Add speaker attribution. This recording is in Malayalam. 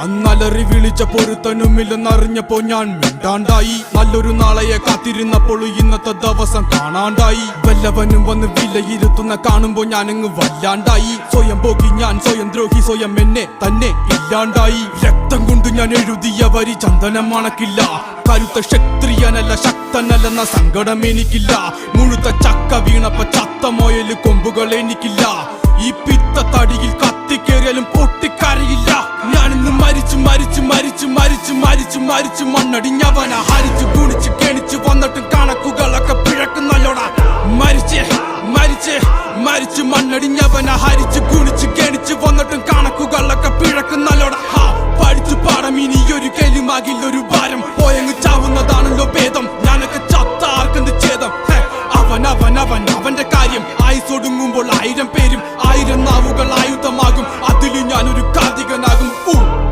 Speaker 1: അന്നലറി വിളിച്ച പൊരുത്തനുമില്ലെന്നറിഞ്ഞപ്പോ ഞാൻ മിണ്ടാണ്ടായി. നല്ലൊരു നാളെയെ കാത്തിരുന്നപ്പോൾ ഇന്നത്തെ ദിവസം കാണാണ്ടായി. വല്ലവനും വന്ന് വിലയിരുത്തുന്ന കാണുമ്പോ ഞാനങ്ങ് വല്ലാണ്ടായി. സ്വയം പോകി ഞാൻ, സ്വയം ദ്രോഹി, സ്വയം എന്നെ തന്നെ ഇല്ലാണ്ടായി. രക്തം കൊണ്ട് ഞാൻ എഴുതിയ വരി ചന്ദനം മണക്കില്ല. കരുത്ത ക്ഷത്രിയനല്ല ശക്തനല്ലെന്ന സങ്കടം എനിക്കില്ല. മുഴുത്ത ചക്ക വീണപ്പ ചത്ത മൊയല് കൊമ്പുകൾ എനിക്കില്ല. ഈ പിത്ത തടിയിൽ കത്തിക്കേറിയാലും പൊട്ടിക്കരയില്ല. ഞാനിന്ന് മരിച്ചു മരിച്ചു മരിച്ചു മരിച്ചു മരിച്ചു മരിച്ചു മണ്ണടിഞ്ഞവന ഹരിച്ചു ഗുണിച്ചു കെണിച്ചു വന്നിട്ടും കണക്കുകളൊക്കെ പിഴക്കുന്നല്ലോടാ. മരിച്ചേ മരിച്ചേ മരിച്ചു മണ്ണടിഞ്ഞവന ഹരിച്ചു ഗുണിച്ചു കെണിച്ചു വന്നിട്ടും കണക്കുകളൊക്കെ പിഴക്കുന്നല്ലോടാ. പഠിച്ചു പാടം ഇനിയൊരു കെലുമാകില്ലൊരു ഭാരം. പോയങ്ങ് ചാവുന്നതാണല്ലോ ഭേദം.